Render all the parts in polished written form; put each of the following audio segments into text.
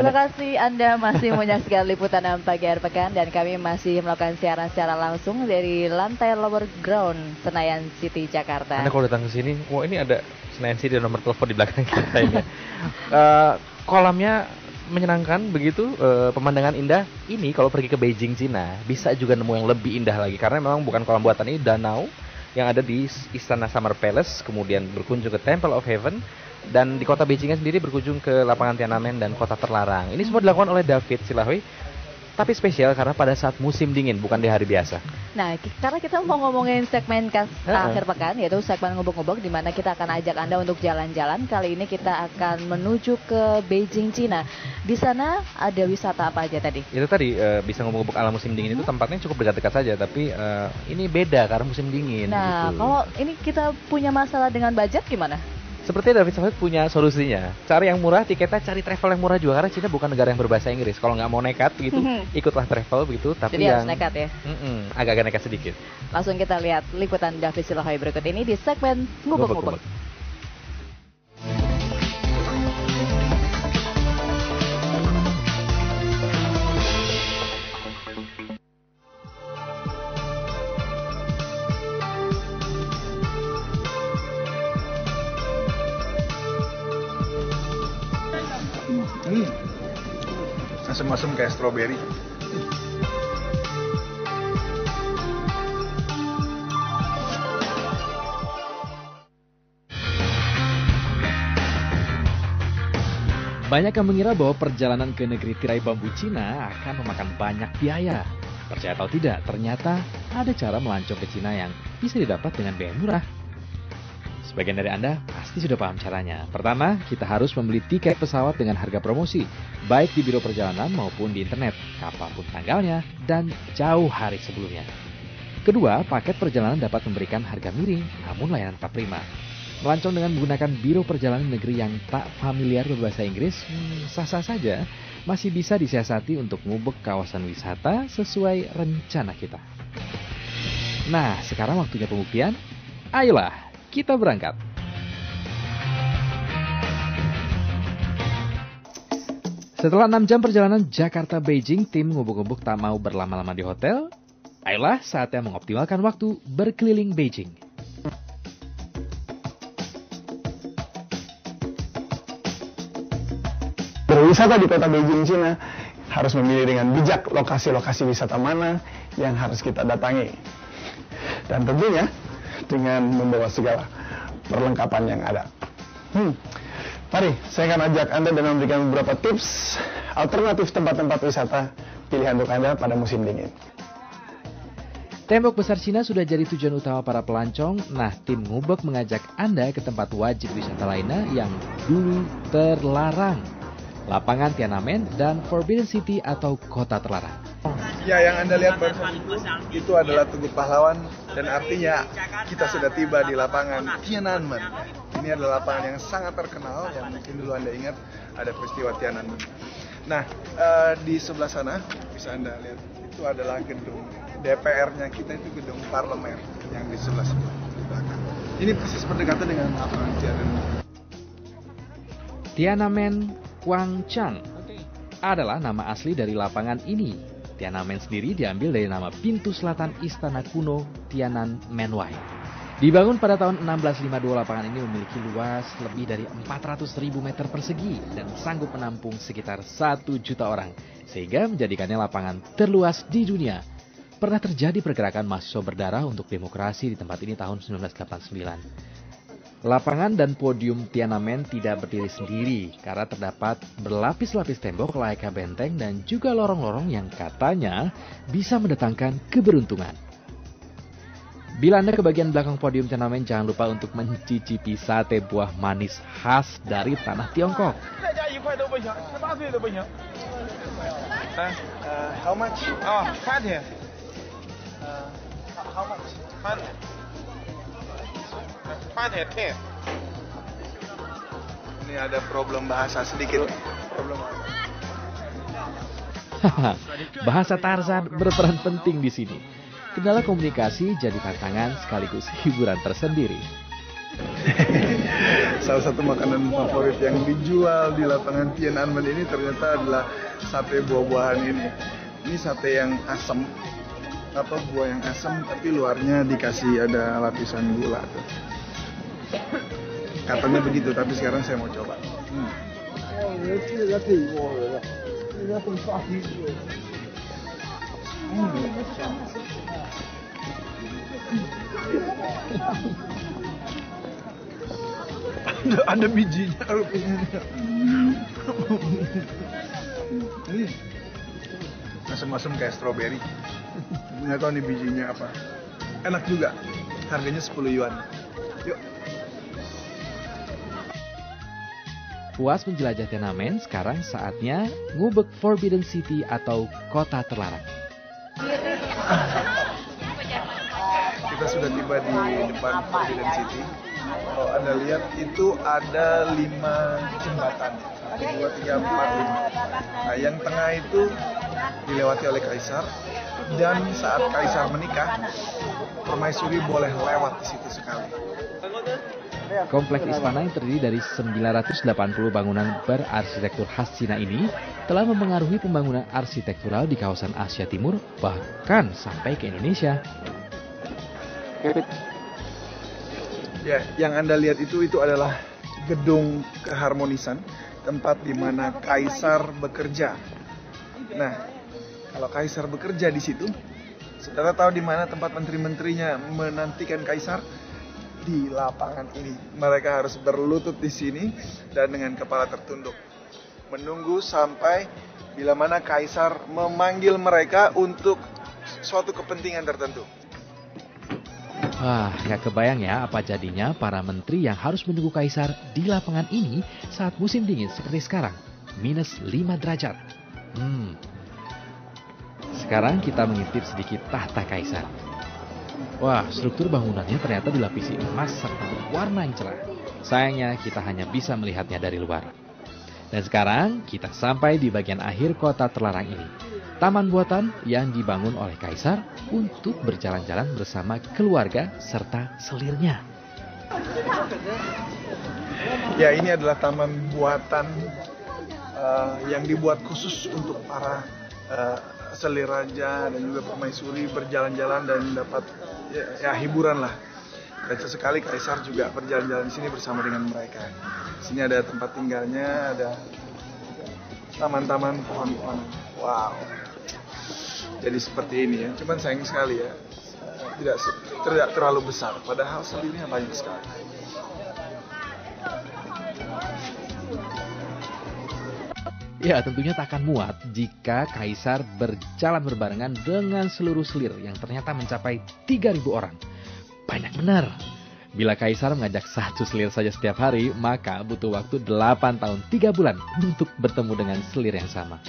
Terima kasih Anda masih menyaksikan liputan pagi akhir pekan dan kami masih melakukan siaran secara langsung dari lantai lower ground Senayan City Jakarta. Anda kalau datang ke sini, wah ini ada Senayan City, nomor telepon di belakang kita ini. Kolamnya menyenangkan begitu, pemandangan indah. Ini kalau pergi ke Beijing, Cina, bisa juga nemu yang lebih indah lagi karena memang bukan kolam buatan, ini danau yang ada di Istana Summer Palace, kemudian berkunjung ke Temple of Heaven, dan di kota Beijingnya sendiri berkunjung ke lapangan Tiananmen dan kota terlarang. Ini semua dilakukan oleh David Silahui, tapi spesial karena pada saat musim dingin, bukan di hari biasa. Nah, karena kita mau ngomongin segmen akhir pekan, yaitu segmen ngubek-ngubek, di mana kita akan ajak Anda untuk jalan-jalan. Kali ini kita akan menuju ke Beijing, Cina. Di sana ada wisata apa aja tadi? Itu tadi, bisa ngubek-ngubek ala musim dingin itu tempatnya cukup dekat-dekat saja, tapi ini beda karena musim dingin. Nah, gitu. kalau ini kita punya masalah dengan budget gimana? Sepertinya David Silahui punya solusinya. Cari yang murah, tiketnya cari travel yang murah juga. Karena Cina bukan negara yang berbahasa Inggris. Kalau nggak mau nekat begitu, ikutlah travel begitu. Tapi jadi yang harus nekat ya? Agak-agak nekat sedikit. Langsung kita lihat liputan David Silahui berikut ini di segmen ngubek-ngubek. Asem-asem kayak stroberi. Banyak yang mengira bahwa perjalanan ke negeri tirai bambu Cina akan memakan banyak biaya. Percaya atau tidak, ternyata ada cara melancong ke Cina yang bisa didapat dengan biaya murah. Sebagian dari Anda pasti sudah paham caranya. Pertama, kita harus membeli tiket pesawat dengan harga promosi, baik di biro perjalanan maupun di internet, kapanpun tanggalnya, dan jauh hari sebelumnya. Kedua, paket perjalanan dapat memberikan harga miring, namun layanan tetap prima. Melancong dengan menggunakan biro perjalanan negeri yang tak familiar berbahasa Inggris, sah-sah saja, masih bisa disiasati untuk ngubek kawasan wisata sesuai rencana kita. Nah, sekarang waktunya pembuktian. Ayolah, kita berangkat. Setelah 6 jam perjalanan Jakarta-Beijing, tim ngubek-ngubek tak mau berlama-lama di hotel. Ayolah, saatnya mengoptimalkan waktu berkeliling Beijing. Berwisata di kota Beijing, Cina, harus memilih dengan bijak lokasi-lokasi wisata mana yang harus kita datangi. Dan tentunya dengan membawa segala perlengkapan yang ada. Mari, saya akan ajak Anda dan memberikan beberapa tips alternatif tempat-tempat wisata pilihan untuk Anda pada musim dingin. Tembok besar Cina sudah jadi tujuan utama para pelancong. Nah, tim ngubek mengajak Anda ke tempat wajib wisata lainnya yang dulu terlarang. Lapangan Tiananmen dan Forbidden City atau kota terlarang. Ya, yang Anda lihat barusan itu adalah Tugu Pahlawan dan artinya kita sudah tiba di lapangan Tiananmen. Ini adalah lapangan yang sangat terkenal yang mungkin dulu Anda ingat ada peristiwa Tiananmen. Nah, di sebelah sana bisa Anda lihat itu adalah gedung DPR-nya kita, itu gedung parlemen yang di sebelah sana di belakang. Ini persis berdekatan dengan lapangan Tiananmen. Tiananmen Quangchang adalah nama asli dari lapangan ini. Tiananmen sendiri diambil dari nama pintu selatan istana kuno Tiananmenwai. Dibangun pada tahun 1652, lapangan ini memiliki luas lebih dari 400.000 meter persegi dan sanggup menampung sekitar 1 juta orang, sehingga menjadikannya lapangan terluas di dunia. Pernah terjadi pergerakan mahasiswa berdarah untuk demokrasi di tempat ini tahun 1989. Lapangan dan podium Tiananmen tidak berdiri sendiri karena terdapat berlapis-lapis tembok layaknya benteng dan juga lorong-lorong yang katanya bisa mendatangkan keberuntungan. Bila Anda ke bagian belakang podium Tiananmen, jangan lupa untuk mencicipi sate buah manis khas dari tanah Tiongkok. How much? Oh, sate. How much? Ini ada problem bahasa sedikit. Bahasa Tarzan berperan penting di sini. Kendala komunikasi jadi tantangan sekaligus hiburan tersendiri. salah satu makanan favorit yang dijual di lapangan Tiananmen ini ternyata adalah sate buah-buahan ini. Ini sate yang asam, buah yang asam tapi luarnya dikasih ada lapisan gula tuh. Katanya begitu, tapi sekarang saya mau coba. Ada bijinya rupanya. Asam-asam kayak stroberi. Nggak tahu nih bijinya apa. Enak juga. Harganya 10 yuan. Yuk. Puas menjelajah Tiananmen, sekarang saatnya ngubek Forbidden City atau kota terlarang. Kita sudah tiba di depan Forbidden City. Kalau Anda lihat itu ada 5 jembatan. 1, 2, 3, 4, 5. Nah, yang tengah itu dilewati oleh kaisar. Dan saat kaisar menikah, permaisuri boleh lewat di situ sekali. Kompleks istana yang terdiri dari 980 bangunan berarsitektur khas Cina ini telah mempengaruhi pembangunan arsitektural di kawasan Asia Timur, bahkan sampai ke Indonesia. Ya, yang Anda lihat itu adalah gedung keharmonisan, tempat di mana kaisar bekerja. Nah, kalau kaisar bekerja di situ, saudara tahu di mana tempat menteri-menterinya menantikan kaisar? Di lapangan ini. Mereka harus berlutut di sini dan dengan kepala tertunduk, menunggu sampai bila mana kaisar memanggil mereka untuk suatu kepentingan tertentu. Wah, nggak kebayang ya apa jadinya para menteri yang harus menunggu kaisar di lapangan ini saat musim dingin seperti sekarang, -5 derajat. Sekarang kita mengintip sedikit tahta kaisar. Wah, struktur bangunannya ternyata dilapisi emas serta warna yang cerah. Sayangnya kita hanya bisa melihatnya dari luar. Dan sekarang kita sampai di bagian akhir kota terlarang ini. Taman buatan yang dibangun oleh kaisar untuk berjalan-jalan bersama keluarga serta selirnya. Ya, ini adalah taman buatan yang dibuat khusus untuk para selir raja dan juga permaisuri berjalan-jalan dan dapat ya hiburan lah. Dan sesekali kaisar juga berjalan-jalan di sini bersama dengan mereka. Di sini ada tempat tinggalnya, ada taman-taman pohon-pohon. Wow. Jadi seperti ini ya. Cuman sayang sekali ya, tidak terlalu besar. Padahal selirnya banyak sekali. Ya, tentunya tak akan muat jika kaisar berjalan berbarengan dengan seluruh selir yang ternyata mencapai 3.000 orang. Banyak benar. Bila kaisar mengajak satu selir saja setiap hari, maka butuh waktu 8 tahun 3 bulan untuk bertemu dengan selir yang sama.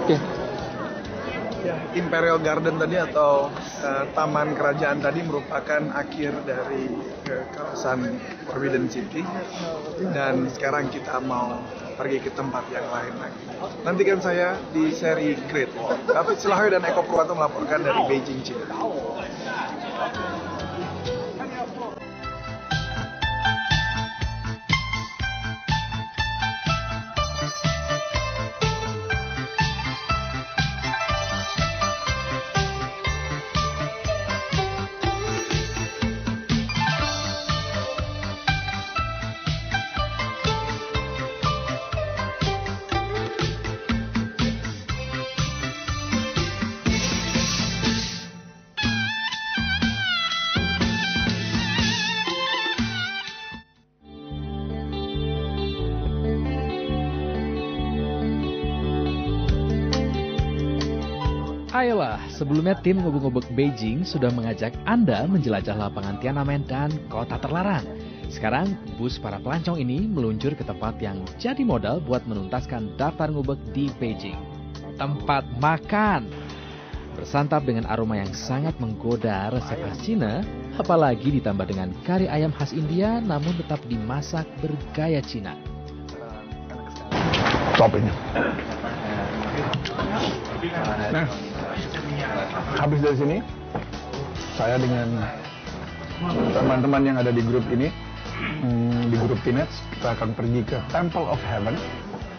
Oke. Ya, Imperial Garden tadi atau taman kerajaan tadi merupakan akhir dari kawasan Forbidden City. Dan sekarang kita mau pergi ke tempat yang lain lagi. Nantikan saya di seri Great Wall. David Silahoy dan Eko Purwanto melaporkan dari Beijing, China. Ayolah, sebelumnya tim ngubek-ngubek Beijing sudah mengajak Anda menjelajah lapangan Tiananmen dan kota terlarang. Sekarang, bus para pelancong ini meluncur ke tempat yang jadi modal buat menuntaskan daftar ngubek di Beijing. Tempat makan. Bersantap dengan aroma yang sangat menggoda resep khas Cina, apalagi ditambah dengan kari ayam khas India namun tetap dimasak bergaya Cina. Top ini. Nah, habis dari sini, saya dengan teman-teman yang ada di grup ini di grup Teenage kita akan pergi ke Temple of Heaven,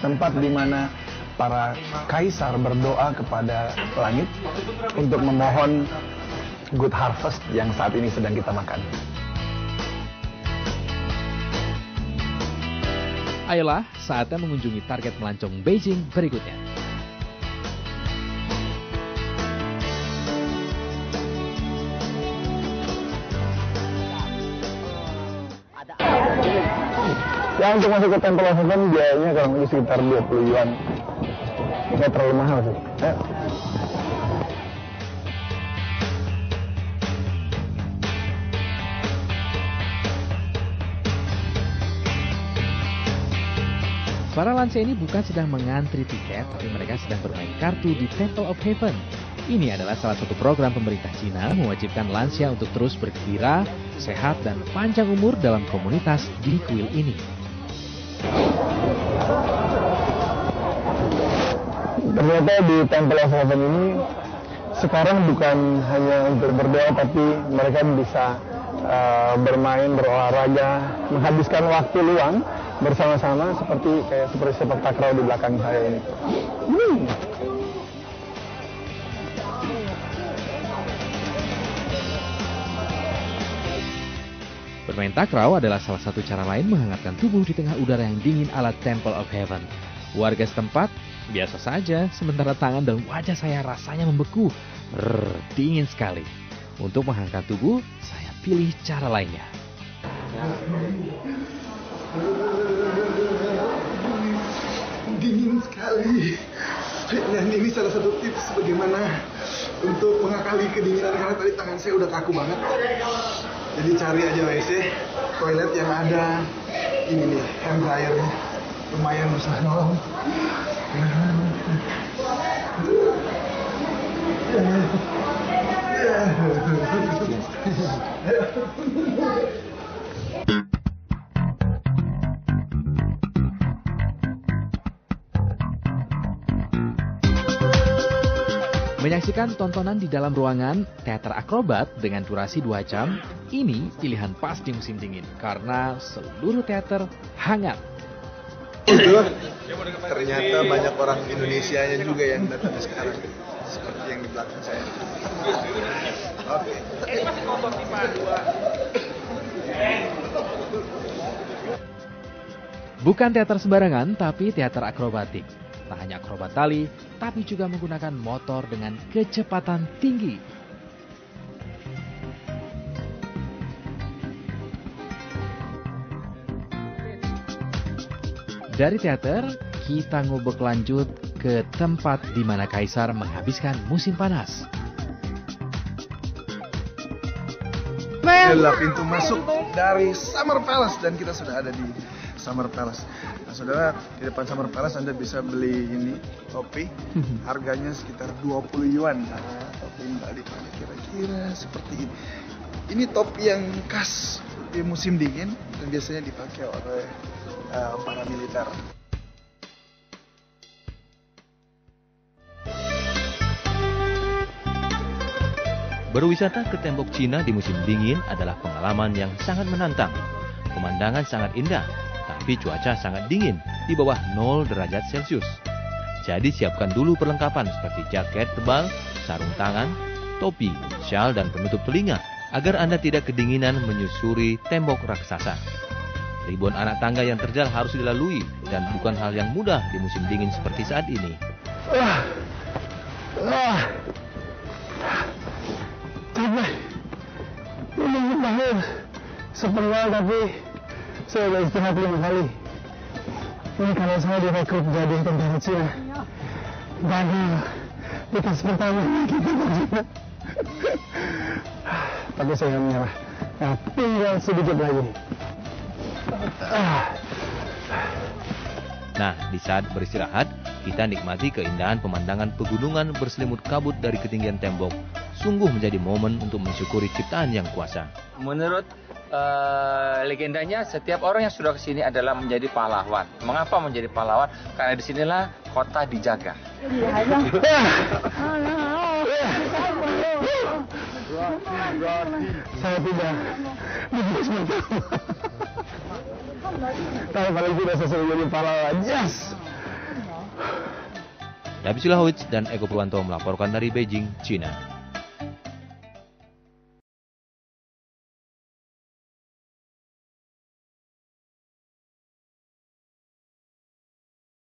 tempat di mana para kaisar berdoa kepada langit untuk memohon good harvest yang saat ini sedang kita makan. Ayolah, saatnya mengunjungi target melancong Beijing berikutnya. Ya, untuk masuk ke Temple of Heaven biayanya kurang lebih sekitar 20 yuan. Nggak terlalu mahal sih. Ya. Para lansia ini bukan sedang mengantri tiket, tapi mereka sedang bermain kartu di Temple of Heaven. Ini adalah salah satu program pemerintah Cina mewajibkan lansia untuk terus bergembira, sehat, dan panjang umur dalam komunitas di kuil ini. Ternyata di Temple of Heaven ini sekarang bukan hanya untuk berdoa, tapi mereka bisa bermain, berolahraga, menghabiskan waktu luang bersama-sama seperti sepak takraw di belakang saya ini. Bermain takraw adalah salah satu cara lain menghangatkan tubuh di tengah udara yang dingin ala Temple of Heaven. Warga setempat biasa saja, sementara tangan dan wajah saya rasanya membeku. Dingin sekali. Untuk menghangatkan tubuh, saya pilih cara lainnya. Dingin sekali. Dan ini salah satu tips bagaimana untuk mengakali kedinginan, karena tadi tangan saya udah kaku banget. Jadi cari aja WC, toilet yang ada ini nih, hand dryer, lumayan bisa nolong. Menyaksikan tontonan di dalam ruangan teater akrobat dengan durasi 2 jam, ini pilihan pas di musim dingin karena seluruh teater hangat. Ternyata banyak orang Indonesianya juga yang datang sekarang, seperti yang di belakang saya. Oke. Bukan teater sembarangan, tapi teater akrobatik. Tak hanya akrobat tali, tapi juga menggunakan motor dengan kecepatan tinggi. Dari teater, kita ngubek lanjut ke tempat di mana kaisar menghabiskan musim panas. Inilah pintu masuk dari Summer Palace dan kita sudah ada di Summer Palace. Nah, saudara, di depan Summer Palace Anda bisa beli ini topi, harganya sekitar 20 yuan. Nah, topi Bali kira-kira seperti ini. Ini topi yang khas di musim dingin dan biasanya dipakai oleh para militer. Berwisata ke tembok Cina di musim dingin adalah pengalaman yang sangat menantang. Pemandangan sangat indah, tapi cuaca sangat dingin, di bawah 0 derajat Celcius. Jadi siapkan dulu perlengkapan seperti jaket tebal, sarung tangan, topi, syal, dan penutup telinga, agar Anda tidak kedinginan menyusuri tembok raksasa. Ribuan anak tangga yang terjal harus dilalui, dan bukan hal yang mudah di musim dingin seperti saat ini. Capek. Ini bangun sepenggal, tapi saya udah istirahat 5 kali. Ini kalau saya direkrut jadi tentara Cina. Gagal di tes pertama kita Cina. Tapi saya nggak menyerah. Nah, tinggal sedikit lagi. Nah, di saat beristirahat, kita nikmati keindahan pemandangan pegunungan berselimut kabut dari ketinggian tembok. Sungguh menjadi momen untuk mensyukuri ciptaan yang kuasa. Menurut legendanya, setiap orang yang sudah kesini adalah menjadi pahlawan. Mengapa menjadi pahlawan? Karena disinilah kota dijaga. Saya tidak. Tapi paling tidak sesuai menjadi pahlawan. Yes. Nabi Silahowitz dan Eko Purwanto melaporkan dari Beijing, Cina.